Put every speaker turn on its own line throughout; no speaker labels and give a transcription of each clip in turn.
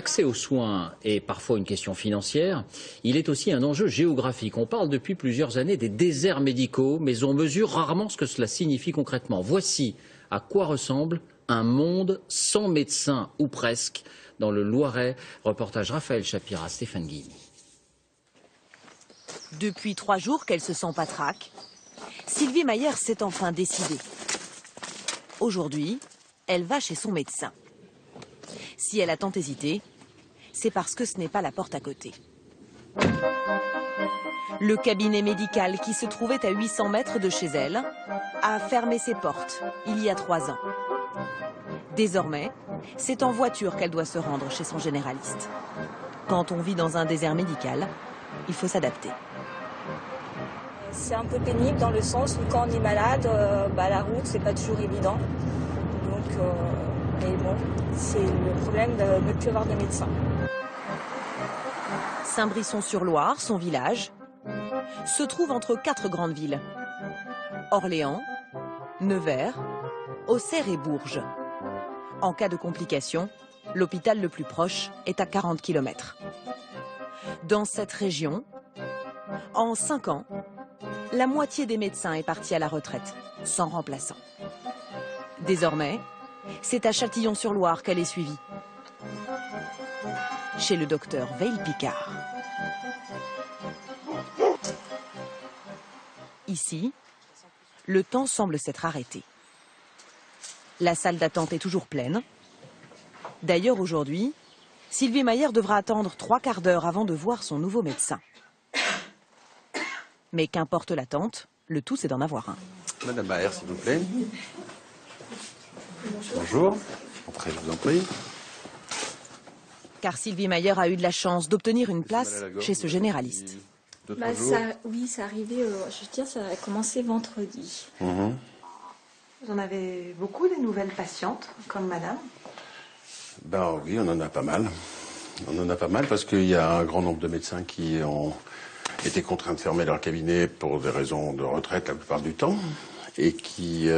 l'accès aux soins est parfois une question financière, il est aussi un enjeu géographique. On parle depuis plusieurs années des déserts médicaux, mais on mesure rarement ce que cela signifie concrètement. Voici à quoi ressemble un monde sans médecins, ou presque, dans le Loiret. Reportage Raphaël Chapira, Stéphane Guy.
Depuis 3 jours qu'elle se sent patraque, Sylvie Mayer s'est enfin décidée. Aujourd'hui, elle va chez son médecin. Si elle a tant hésité, c'est parce que ce n'est pas la porte à côté. Le cabinet médical qui se trouvait à 800 mètres de chez elle a fermé ses portes il y a 3 ans. Désormais, c'est en voiture qu'elle doit se rendre chez son généraliste. Quand on vit dans un désert médical, il faut s'adapter.
C'est un peu pénible dans le sens où quand on est malade, la route c'est pas toujours évident. Donc, mais bon, c'est le problème de ne plus avoir de médecin.
Saint-Brisson-sur-Loire, son village, se trouve entre 4 grandes villes. Orléans, Nevers, Auxerre et Bourges. En cas de complications, l'hôpital le plus proche est à 40 km. Dans cette région, en 5 ans, la moitié des médecins est partie à la retraite, sans remplaçant. Désormais, c'est à Châtillon-sur-Loire qu'elle est suivie, chez le docteur Veil-Picard. Ici, le temps semble s'être arrêté. La salle d'attente est toujours pleine. D'ailleurs, aujourd'hui, Sylvie Mayer devra attendre 3 quarts d'heure avant de voir son nouveau médecin. Mais qu'importe l'attente, le tout c'est d'en avoir un.
Madame Maher, s'il vous plaît. Bonjour. Entrez, je vous en prie.
Car Sylvie Mayer a eu de la chance d'obtenir une place chez ce généraliste.
Oui, ça arrivait, je veux dire, ça a commencé vendredi.
Vous en avez beaucoup des nouvelles patientes, comme madame?
Ben oui, on en a pas mal. On en a pas mal parce qu'il y a un grand nombre de médecins qui ont été contraints de fermer leur cabinet pour des raisons de retraite la plupart du temps et qui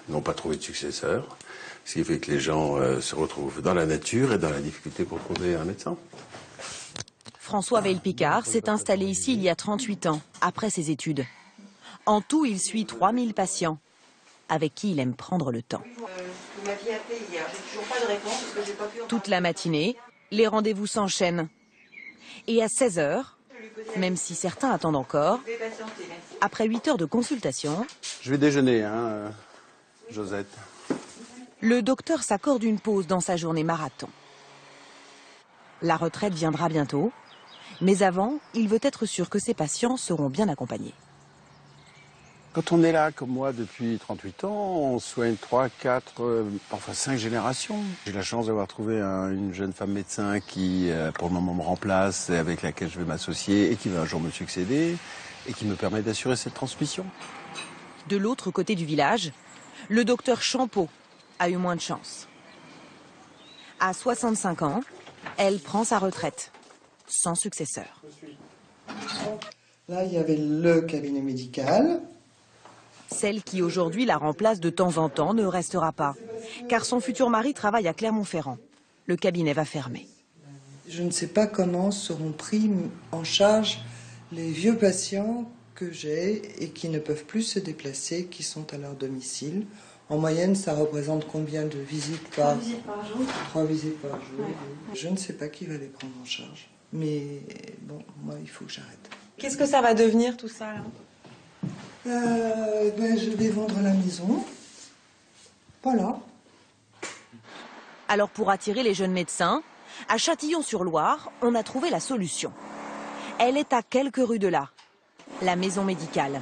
n'ont pas trouvé de successeur. Ce qui fait que les gens se retrouvent dans la nature et dans la difficulté pour trouver un médecin.
François Veil-Picard s'est installé ici il y a 38 ans, après ses études. En tout, il suit 3000 patients, avec qui il aime prendre le temps.
Vous m'aviez appelé hier, j'ai toujours pas de réponse parce que j'ai pas pu...
Toute la matinée, les rendez-vous s'enchaînent. Et à 16 h, même si certains attendent encore, après 8 heures de consultation...
Je vais déjeuner, hein, Josette.
Le docteur s'accorde une pause dans sa journée marathon. La retraite viendra bientôt, mais avant, il veut être sûr que ses patients seront bien accompagnés.
Quand on est là, comme moi, depuis 38 ans, on soigne 3, 4, parfois 5 générations. J'ai la chance d'avoir trouvé une jeune femme médecin qui, pour le moment, me remplace, et avec laquelle je vais m'associer et qui va un jour me succéder et qui me permet d'assurer cette transmission.
De l'autre côté du village, le docteur Champeau a eu moins de chance. À 65 ans, elle prend sa retraite, sans successeur.
Là, il y avait le cabinet médical.
Celle qui aujourd'hui la remplace de temps en temps ne restera pas, car son futur mari travaille à Clermont-Ferrand. Le cabinet va fermer.
Je ne sais pas comment seront pris en charge les vieux patients que j'ai et qui ne peuvent plus se déplacer, qui sont à leur domicile. En moyenne, ça représente combien de visites par...
3 visites par jour.
3 visites par jour.
Ouais.
Je ne sais pas qui va les prendre en charge. Mais bon, moi, il faut que j'arrête.
Qu'est-ce que ça va devenir tout ça là?
Je vais vendre la maison. Voilà.
Alors pour attirer les jeunes médecins, à Châtillon-sur-Loire, on a trouvé la solution. Elle est à quelques rues de là, la maison médicale.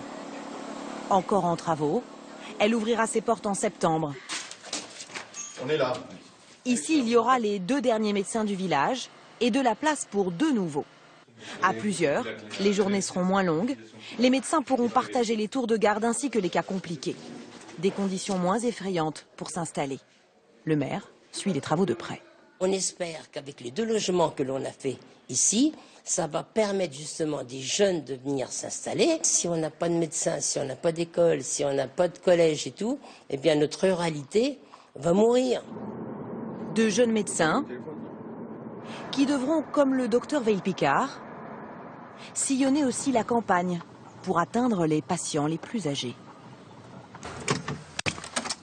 Encore en travaux, elle ouvrira ses portes en septembre.
On est là.
Ici, il y aura les 2 derniers médecins du village et de la place pour 2 nouveaux. À plusieurs, les journées seront moins longues. Les médecins pourront partager les tours de garde ainsi que les cas compliqués. Des conditions moins effrayantes pour s'installer. Le maire suit les travaux de près.
On espère qu'avec les 2 logements que l'on a fait ici, ça va permettre justement des jeunes de venir s'installer. Si on n'a pas de médecin, si on n'a pas d'école, si on n'a pas de collège et tout, eh bien notre ruralité va mourir.
2 jeunes médecins qui devront, comme le docteur Veil-Picard, sillonner aussi la campagne pour atteindre les patients les plus âgés.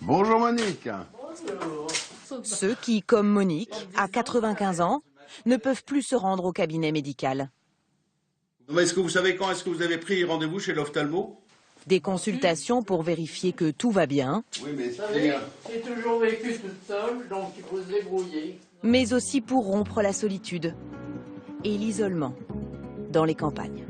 Bonjour Monique.
Ceux qui, comme Monique, à 95 ans, ne peuvent plus se rendre au cabinet médical.
Est-ce que vous savez quand est-ce que vous avez pris rendez-vous chez l'ophtalmo?
Des consultations pour vérifier que tout va bien.
Oui, mais
j'ai toujours vécu toute seule, donc il faut se débrouiller.
Mais aussi pour rompre la solitude et l'isolement dans les campagnes.